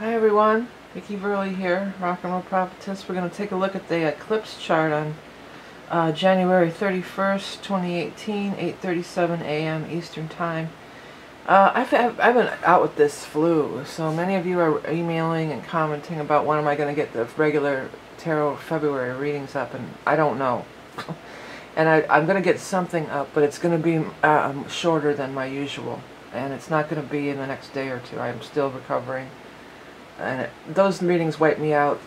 Hi everyone, Vickie here, Rock and Roll Prophetess. We're going to take a look at the eclipse chart on January 31st, 2018, 8:37 a.m. Eastern Time. I've been out with this flu, so many of you are emailing and commenting about when am I going to get the regular tarot February readings up, and I don't know. And I'm going to get something up, but it's going to be shorter than my usual, and it's not going to be in the next day or two. I'm still recovering. And those readings wipe me out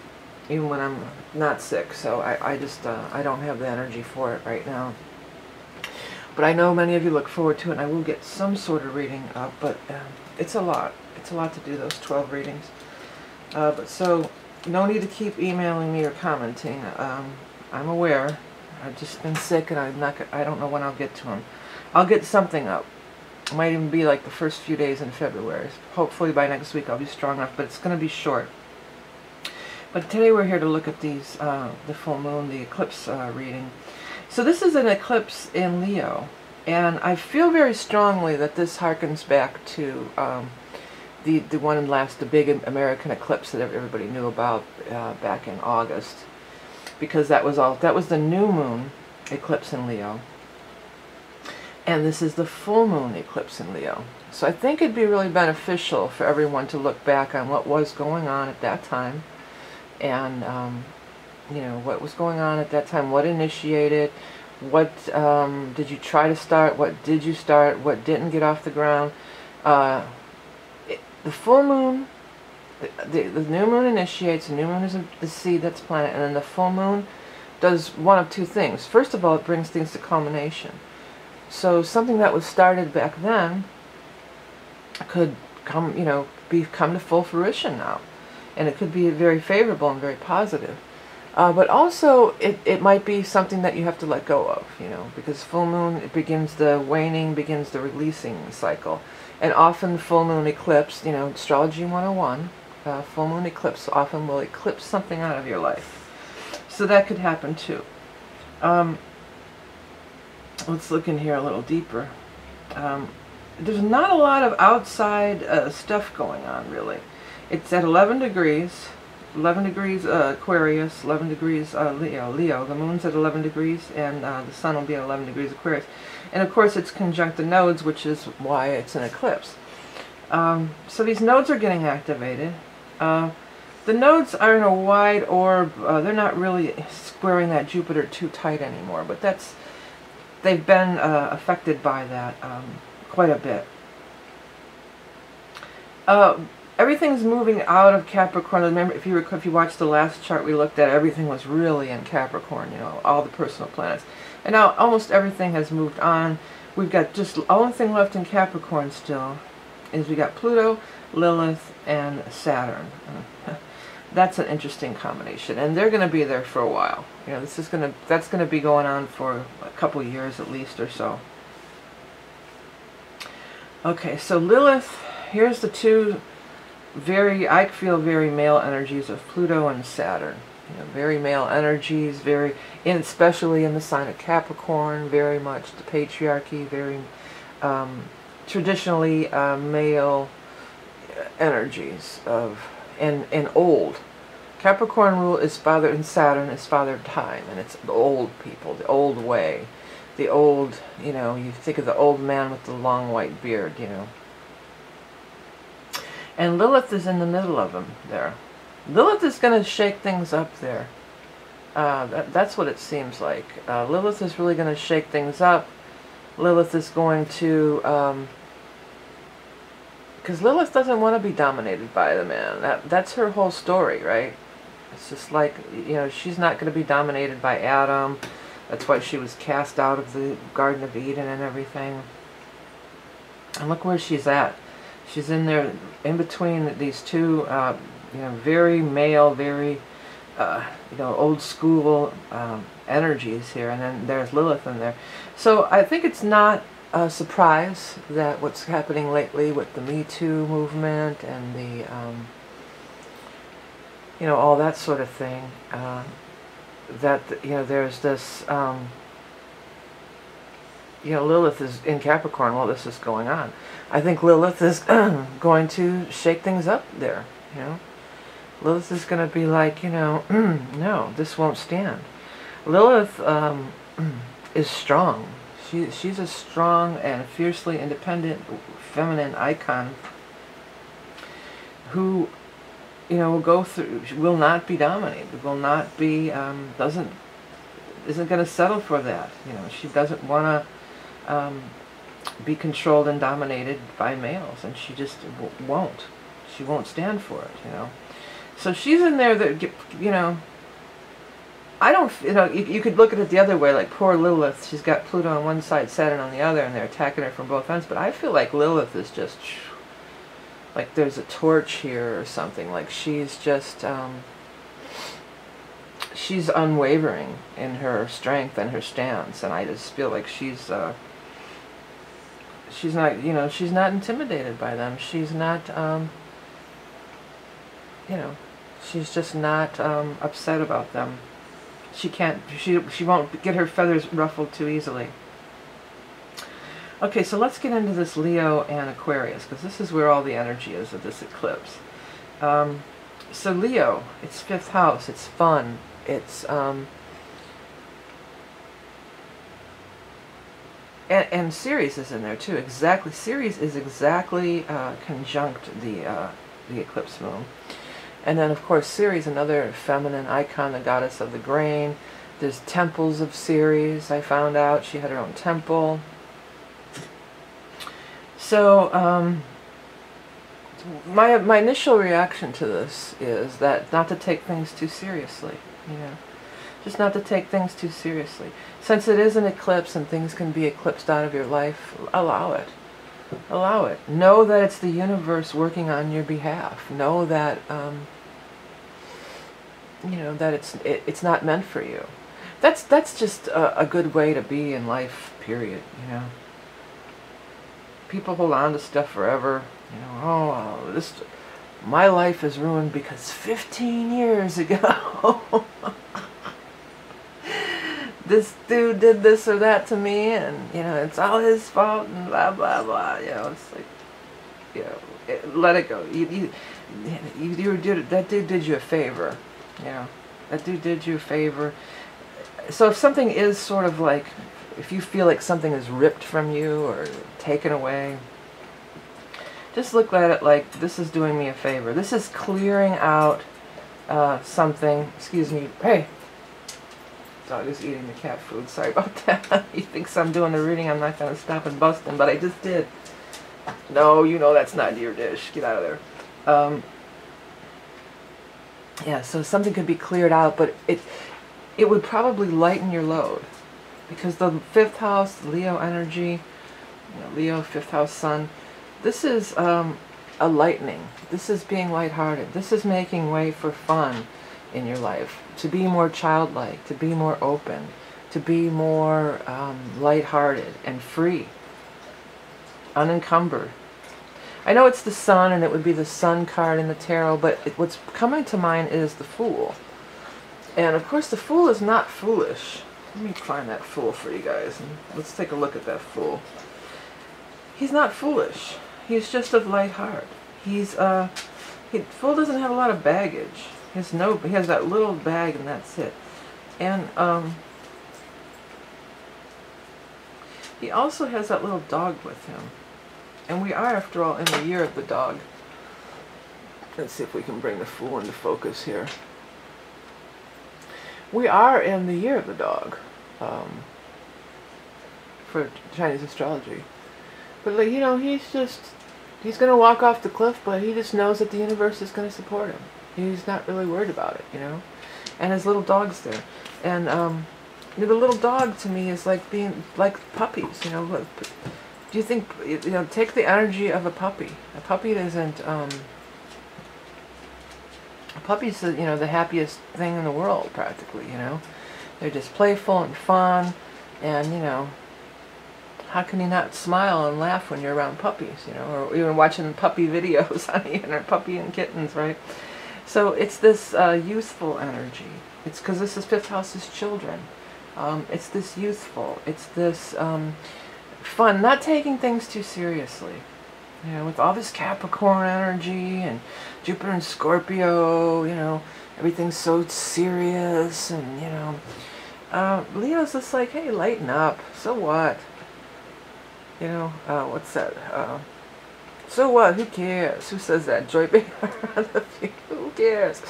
even when I'm not sick, so I just I don't have the energy for it right now. But I know many of you look forward to it, and I will get some sort of reading up, but it's a lot. It's a lot to do, those 12 readings. But so, no need to keep emailing me or commenting. I'm aware. I've just been sick, and I don't know when I'll get to them. I'll get something up. It might even be like the first few days in February. Hopefully by next week I'll be strong enough, but it's going to be short. But today we're here to look at these, the full moon, the eclipse reading. So this is an eclipse in Leo, and I feel very strongly that this harkens back to the the big American eclipse that everybody knew about back in August, because that was the new moon eclipse in Leo. And this is the full moon eclipse in Leo. So I think it'd be really beneficial for everyone to look back on what was going on at that time. And, you know, what was going on at that time, what initiated, what did you try to start, what did you start, what didn't get off the ground. The full moon, the new moon initiates, the new moon is the seed that's planted, and then the full moon does one of two things. First of all, it brings things to culmination. So something that was started back then could come to full fruition now, and it could be very favorable and very positive. But also, it might be something that you have to let go of, because full moon, it begins the waning, begins the releasing cycle, and often full moon eclipse, astrology 101, full moon eclipse often will eclipse something out of your life, so that could happen too. Let's look in here a little deeper. There's not a lot of outside stuff going on, really. It's at 11 degrees, Aquarius, 11 degrees Leo. The moon's at 11 degrees, and the sun will be at 11 degrees Aquarius. And of course it's conjunct the nodes, which is why it's an eclipse. So these nodes are getting activated. The nodes are in a wide orb. They're not really squaring that Jupiter too tight anymore, but they've been affected by that quite a bit. Everything's moving out of Capricorn. Remember, if you watched the last chart we looked at, everything was really in Capricorn, all the personal planets. And now almost everything has moved on. We've got just the only thing left in Capricorn still is we got Pluto, Lilith, and Saturn. That's an interesting combination, and they're going to be there for a while. That's going to be going on for a couple years at least or so. Okay, so Lilith, here's the two I feel very male energies of Pluto and Saturn. Very male energies, especially in the sign of Capricorn, very much the patriarchy, very traditionally male energies and old. Capricorn rule is father, and Saturn is father time, and it's the old people, the old way, the old, you think of the old man with the long white beard, And Lilith is in the middle of them there. Lilith is going to shake things up there. That's what it seems like. Lilith is really going to shake things up. Lilith is going to, because Lilith doesn't want to be dominated by the man. That's her whole story, right? It's just like, she's not going to be dominated by Adam. That's why she was cast out of the Garden of Eden and everything. And look where she's at. She's in there, in between these two, very male, very, old school energies here. And then there's Lilith in there. So I think it's not a surprise that what's happening lately with the Me Too movement and the, all that sort of thing, that, there's this, Lilith is in Capricorn while this is going on. I think Lilith is going to shake things up there. you know. Lilith is going to be like, you know, no, this won't stand. Lilith is strong. She's a strong and fiercely independent feminine icon who, you know, will go through, will not be dominated, will not be, isn't going to settle for that. You know, she doesn't want to be controlled and dominated by males, and she just won't. She won't stand for it, you know. So she's in there that, you know, I don't, you know, you could look at it the other way, like poor Lilith, she's got Pluto on one side, Saturn on the other, and they're attacking her from both ends, but I feel like Lilith is just, like there's a torch here or something, like she's just, she's unwavering in her strength and her stance, and I just feel like she's not, you know, she's not intimidated by them, she's not, you know, she's just not upset about them. She can't, she won't get her feathers ruffled too easily. Okay, so let's get into this Leo and Aquarius, because this is where all the energy is of this eclipse. So Leo, it's 5th house, it's fun, it's, and Ceres is in there too, exactly, Ceres is exactly conjunct the eclipse moon. And then, of course, Ceres, another feminine icon, the goddess of the grain. There's temples of Ceres, I found out. She had her own temple. So, my initial reaction to this is that not to take things too seriously, you know. Just not to take things too seriously. Since it is an eclipse and things can be eclipsed out of your life, allow it. Allow it. Know that it's the universe working on your behalf. Know that, you know, that it's not meant for you. That's just a good way to be in life, period, you know. People hold on to stuff forever, you know, oh, my life is ruined because 15 years ago this dude did this or that to me, and, you know, it's all his fault, and blah, blah, blah, you know, it's like, you know, let it go. That dude did you a favor, you know, that dude did you a favor. So if something is sort of like, if you feel like something is ripped from you or taken away, just look at it like, this is doing me a favor. This is clearing out something, excuse me, hey, dog is eating the cat food, sorry about that. He thinks I'm doing the reading, I'm not going to stop and bust him, but I just did. No, you know that's not your dish, get out of there. Yeah, so something could be cleared out, but it would probably lighten your load, because the 5th house, Leo energy, you know, Leo, 5th house sun, this is a lightening. This is being lighthearted. This is making way for fun in your life, to be more childlike, to be more open, to be more lighthearted and free, unencumbered. I know it's the sun, and it would be the sun card in the tarot, but what's coming to mind is the Fool. And of course the Fool is not foolish. Let me find that Fool for you guys, and let's take a look at that Fool. He's not foolish. He's just of light heart. Fool doesn't have a lot of baggage. He has that little bag, and that's it. And he also has that little dog with him. And we are, after all, in the year of the dog. Let's see if we can bring the Fool into focus here. We are in the year of the dog, for Chinese astrology. But, like, you know, he's going to walk off the cliff, but he just knows that the universe is going to support him. He's not really worried about it, you know. And his little dog's there. And the little dog, to me, is like being like puppies, you know. Do you think, you know, take the energy of a puppy. A puppy isn't, a puppy's, you know, the happiest thing in the world, practically, you know. They're just playful and fun, and, you know, how can you not smile and laugh when you're around puppies, you know, or even watching puppy videos on the internet, puppy and kittens, right? So it's this youthful energy. It's because this is 5th house's children. It's this youthful, it's this fun, not taking things too seriously, You know, with all this Capricorn energy and Jupiter and Scorpio, you know, everything's so serious, and, you know, Leo's just like, hey, lighten up. So what? You know, what's that? So what? Who cares? Who says that? Joy Behar. Who cares?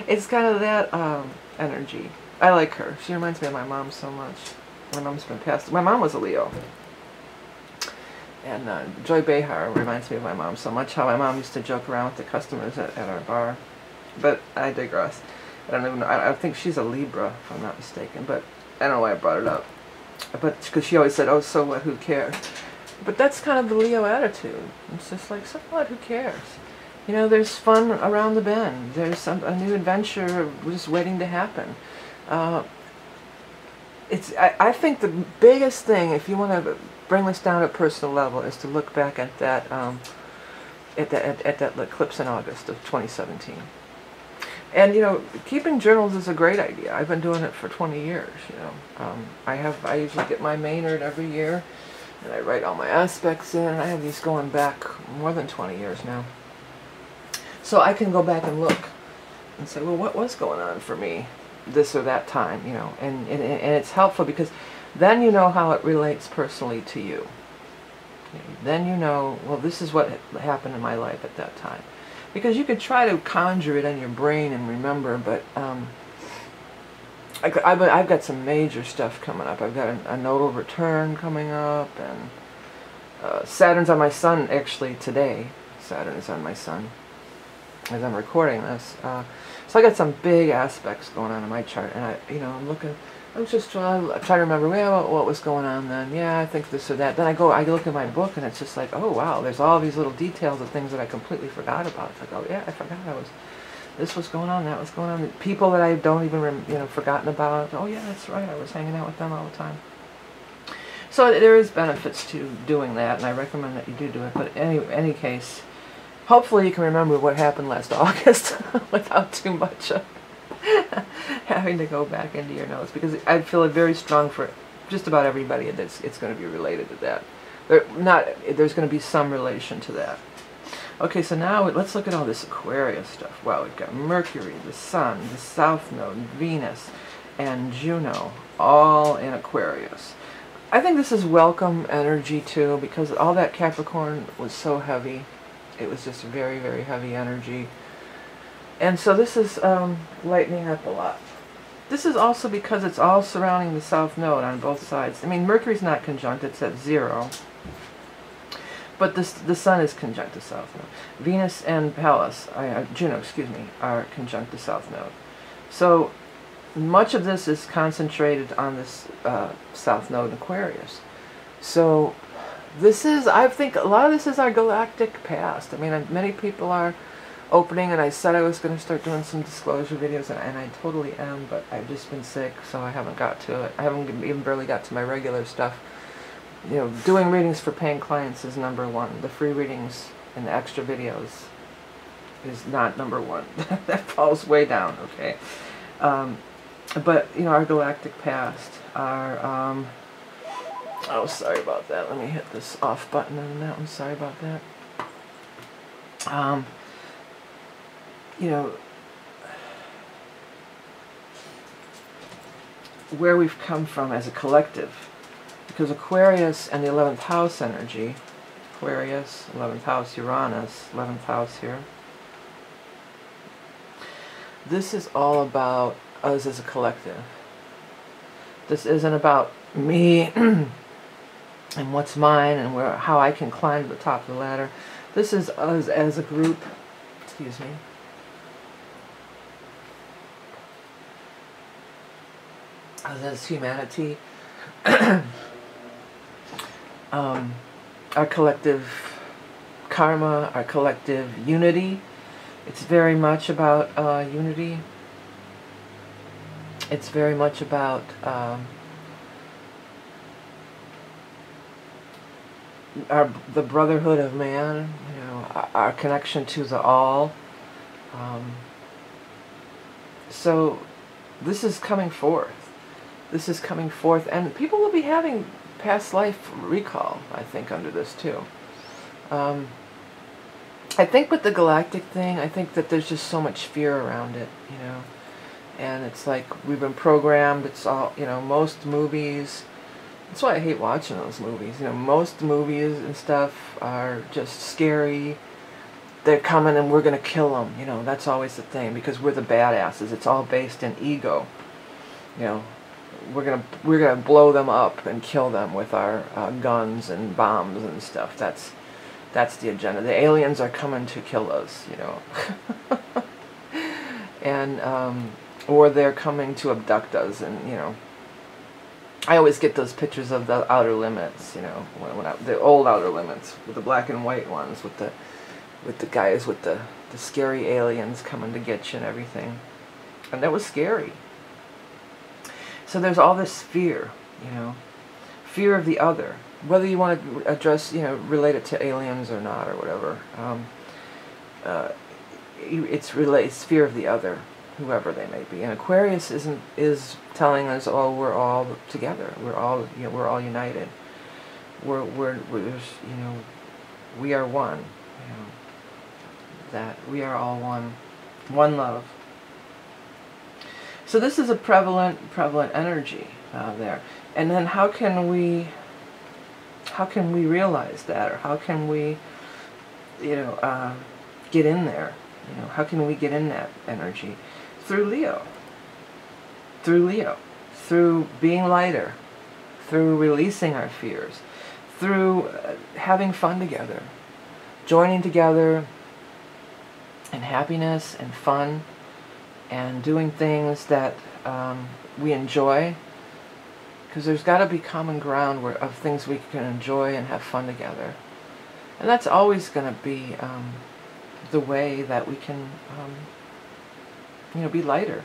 It's kind of that energy. I like her. She reminds me of my mom so much. My mom's been passed. My mom was a Leo. And Joy Behar reminds me of my mom so much. How my mom used to joke around with the customers at our bar. But I digress. I don't even know. I think she's a Libra, if I'm not mistaken. But I don't know why I brought it up. But because she always said, oh, so what? Who cares? But that's kind of the Leo attitude. It's just like, so what? Who cares? You know, there's fun around the bend. There's a new adventure just waiting to happen. I think the biggest thing, if you want to bring this down to a personal level, is to look back at that that eclipse in August of 2017. And, you know, keeping journals is a great idea. I've been doing it for 20 years, you know. I usually get my Maynard every year, and I write all my aspects in. I have these going back more than 20 years now. So I can go back and look and say, well, what was going on for me this or that time, you know. And it's helpful because then you know how it relates personally to you. Then you know, well, this is what happened in my life at that time. Because you could try to conjure it in your brain and remember, but I've got some major stuff coming up. I've got a nodal return coming up, and Saturn's on my sun actually today. Saturn is on my sun as I'm recording this. So I got some big aspects going on in my chart, and I'm just trying to remember, well, what was going on then? Yeah, I think this or that. Then I look at my book, and it's just like, oh wow, there's all these little details of things that I completely forgot about. It's like, oh yeah, I forgot this was going on, that was going on. People that I don't even forgotten about. Oh yeah, that's right, I was hanging out with them all the time. So there is benefits to doing that, and I recommend that you do it. But in any case, hopefully you can remember what happened last August without too much having to go back into your notes, because I feel it very strong for just about everybody that it's going to be related to that. There's going to be some relation to that. Okay, so now let's look at all this Aquarius stuff. Wow, we've got Mercury, the Sun, the South Node, Venus, and Juno, all in Aquarius. I think this is welcome energy too, because all that Capricorn was so heavy. It was just very, very heavy energy. And so this is lightening up a lot. This is also because it's all surrounding the South Node on both sides. I mean, Mercury's not conjunct, it's at 0. But the Sun is conjunct the South Node. Venus and Juno, excuse me, are conjunct the South Node. So much of this is concentrated on this South Node in Aquarius. So this is, I think, a lot of this is our galactic past. I mean, many people are opening, and I said I was going to start doing some disclosure videos, and I totally am, but I've just been sick, so I haven't got to it. I haven't even barely got to my regular stuff. You know, doing readings for paying clients is #1. The free readings and the extra videos is not #1. That falls way down, okay? But, you know, our galactic past, our, oh, sorry about that. Let me hit this off button on that one. Sorry about that. You know, where we've come from as a collective, because Aquarius and the 11th house energy, Aquarius, 11th house, Uranus, 11th house here, this is all about us as a collective. This isn't about me and what's mine and how I can climb to the top of the ladder. This is us as a group, excuse me. As humanity, our collective karma, our collective unity. It's very much about unity. It's very much about the brotherhood of man. You know, our connection to the all. So this is coming forth. This is coming forth, and people will be having past life recall, I think, under this too. I think with the galactic thing, I think that there's just so much fear around it, you know. And it's like we've been programmed. It's all, you know, most movies. That's why I hate watching those movies. You know, most movies and stuff are just scary. They're coming and we're going to kill them. You know, that's always the thing because we're the badasses. It's all based in ego. You know, we're gonna blow them up and kill them with our guns and bombs and stuff. That's the agenda. The aliens are coming to kill us. You know, and or they're coming to abduct us. And you know, I always get those pictures of the Outer Limits. You know, the old Outer Limits with the black and white ones with the guys with the scary aliens coming to get you and everything. And that was scary. So there's all this fear, you know, fear of the other. Whether you want to address, you know, relate it to aliens or not or whatever. It's fear of the other, whoever they may be. And Aquarius is telling us, oh, we're all together. We're all, you know, we're all united. We're you know, we are one. You know, that we are all one love. So this is a prevalent energy there. And then how can we realize that, or how can we, you know, get in there? You know, how can we get in that energy? Through Leo. Through Leo. Through being lighter. Through releasing our fears. Through having fun together. Joining together in happiness and fun. And doing things that we enjoy, because there's got to be common ground of things we can enjoy and have fun together, and that's always going to be the way that we can, you know, be lighter.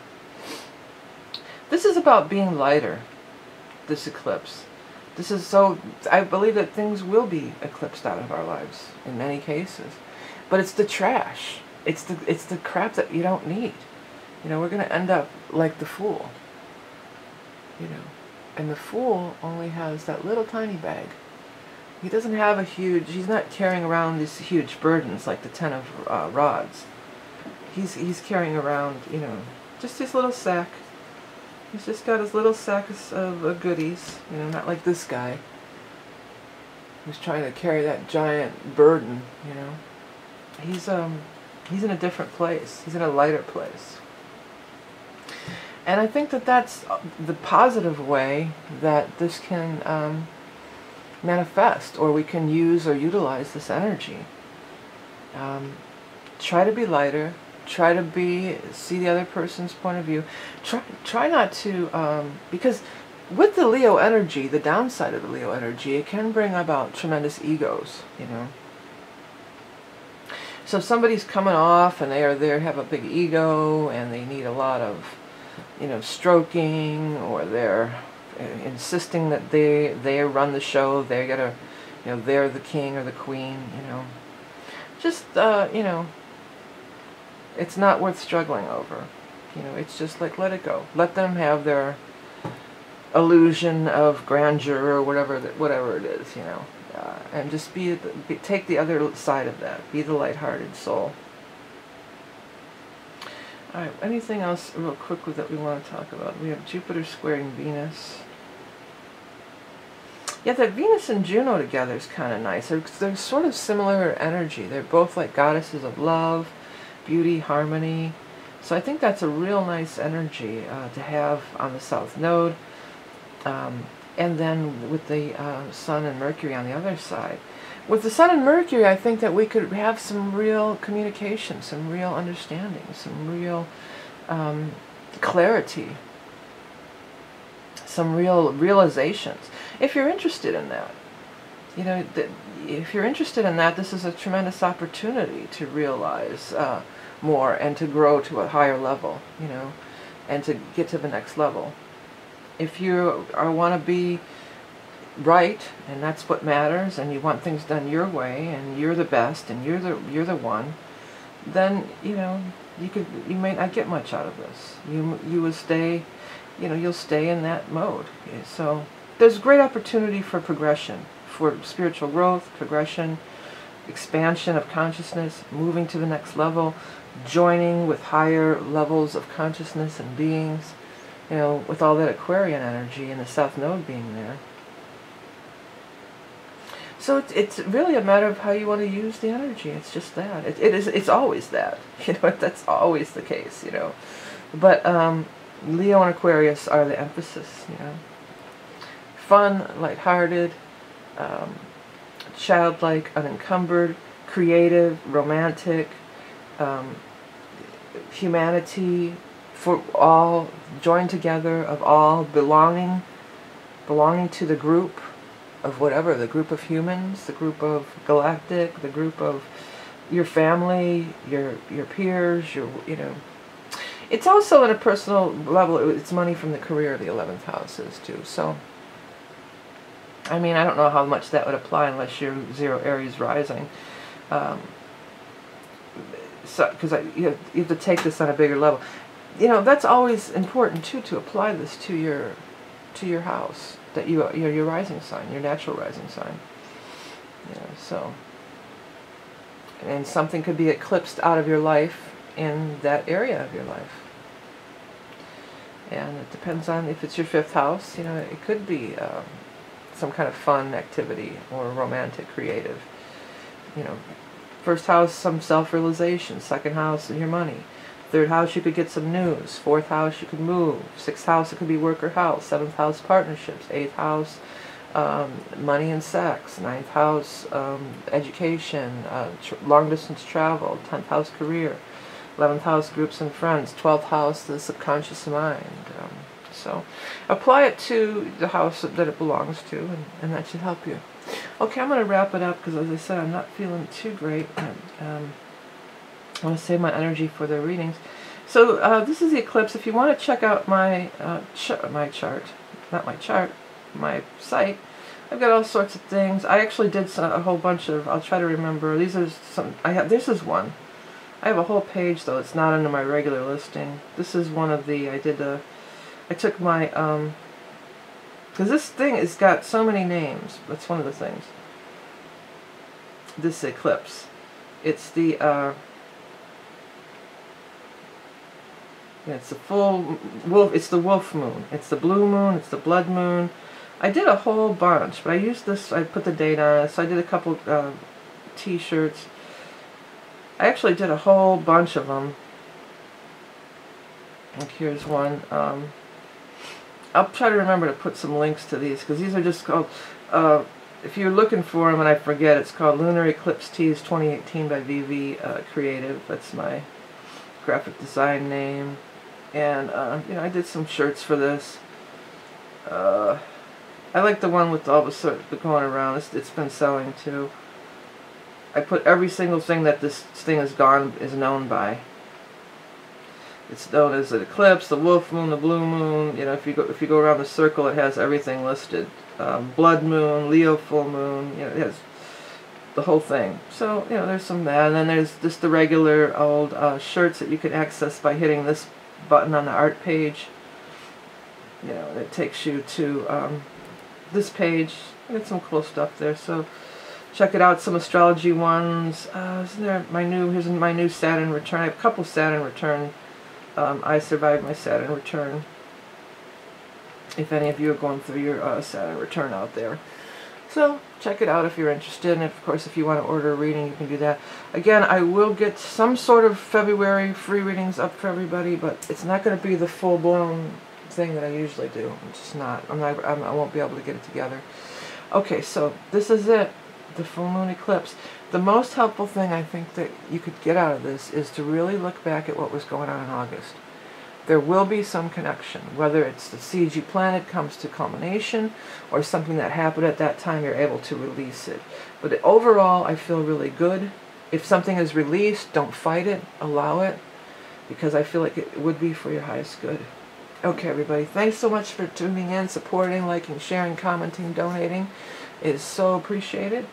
This is about being lighter. This eclipse. This is so. I believe that things will be eclipsed out of our lives in many cases, but it's the trash. It's the crap that you don't need. You know, we're going to end up like the Fool, you know, and the Fool only has that little tiny bag. He doesn't have he's not carrying around these huge burdens like the Ten of Rods. He's carrying around, you know, just his little sack. He's just got his little sack of goodies, you know, not like this guy who's trying to carry that giant burden, you know. He's in a different place. He's in a lighter place. And I think that that's the positive way that this can manifest, or we can use or utilize this energy. Try to be lighter. Try to see the other person's point of view. Try not to, because with the Leo energy, the downside of the Leo energy, it can bring about tremendous egos, you know. So if somebody's coming off and they have a big ego and they need a lot of, you know, stroking, or they're insisting that they run the show, they gotta, you know, they're the king or the queen, you know. Just, you know, it's not worth struggling over. You know, it's just like, let it go. Let them have their illusion of grandeur or whatever it is, you know. And just take the other side of that. Be the lighthearted soul. Alright, anything else real quickly that we want to talk about? We have Jupiter squaring Venus. Yeah, that Venus and Juno together is kind of nice. They're sort of similar energy. They're both like goddesses of love, beauty, harmony. So I think that's a real nice energy to have on the South Node. And then with the Sun and Mercury on the other side. With the Sun and Mercury, I think that we could have some real communication, some real understanding, some real clarity, some real realizations. If you're interested in that, you know, if you're interested in that, this is a tremendous opportunity to realize more and to grow to a higher level, you know, and to get to the next level. If you want to be right, and that's what matters, and you want things done your way, and you're the best, and you're the one, then, you know, you may not get much out of this. You will stay, you know, you'll stay in that mode. So there's great opportunity for progression, for spiritual growth, progression, expansion of consciousness, moving to the next level, joining with higher levels of consciousness and beings, you know, with all that Aquarian energy and the South Node being there. So it's really a matter of how you want to use the energy. It's just that. It's always that. You know, that's always the case, you know. But Leo and Aquarius are the emphasis, you know. Fun, lighthearted, childlike, unencumbered, creative, romantic, humanity for all, joined together, of all, belonging to the group of whatever, the group of humans, the group of galactic, the group of your family, your peers, you know. It's also at a personal level, it's money from the career, the 11th house is too. So, I mean, I don't know how much that would apply unless you're 0 Aries rising. So, because you have to take this on a bigger level. You know, that's always important too, to apply this to your house, that your rising sign, your natural rising sign. You know, so, and something could be eclipsed out of your life in that area of your life. And it depends on if it's your 5th house. You know, it could be some kind of fun activity or romantic, creative. You know, 1st house, some self-realization. 2nd house, your money. 3rd house, you could get some news. 4th house, you could move. 6th house, it could be work or house. 7th house, partnerships. 8th house, money and sex. 9th house, education, long-distance travel. 10th house, career. 11th house, groups and friends. 12th house, the subconscious mind. So apply it to the house that it belongs to, and that should help you. Okay, I'm going to wrap it up because, as I said, I'm not feeling too great. I want to save my energy for the readings. So this is the eclipse. If you want to check out my my site, I've got all sorts of things. I actually did a whole bunch of, I'll try to remember. These are some, this is one. I have a whole page, though. It's not under my regular listing. This is one of the, I took my, because this thing has got so many names. That's one of the things. This eclipse. It's the, it's the full wolf, it's the wolf moon. It's the blue moon, it's the blood moon. I did a whole bunch, but I used this, I put the date on it, so I did a couple t-shirts. I actually did a whole bunch of them. Like here's one. I'll try to remember to put some links to these, because these are just called, if you're looking for them and I forget, it's called Lunar Eclipse Tees 2018 by VV Creative. That's my graphic design name. And, you know, I did some shirts for this. I like the one with all the sort of going around. It's been selling too. I put every single thing that this thing is known by. It's known as an eclipse, the wolf moon, the blue moon. You know, if you go around the circle, it has everything listed. Blood moon, Leo full moon. You know, it has the whole thing. So, you know, there's some of that, and then there's just the regular old shirts that you can access by hitting this button on the art page. You know, it takes you to this page. I got some cool stuff there, so check it out. Some astrology ones. Isn't there here's my new Saturn return. I have a couple Saturn return. I survived my Saturn return. If any of you are going through your Saturn return out there. So, check it out if you're interested, and of course if you want to order a reading, you can do that. Again, I will get some sort of February free readings up for everybody, but it's not going to be the full-blown thing that I usually do. It's just not. I won't be able to get it together. Okay, so this is it. The full moon eclipse. The most helpful thing I think that you could get out of this is to really look back at what was going on in August. There will be some connection, whether it's the seed you planted comes to culmination, or something that happened at that time, you're able to release it. But overall, I feel really good. If something is released, don't fight it, allow it, because I feel like it would be for your highest good. Okay, everybody, thanks so much for tuning in, supporting, liking, sharing, commenting, donating. It is so appreciated.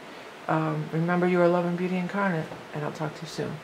Remember, you are love and beauty incarnate, and I'll talk to you soon.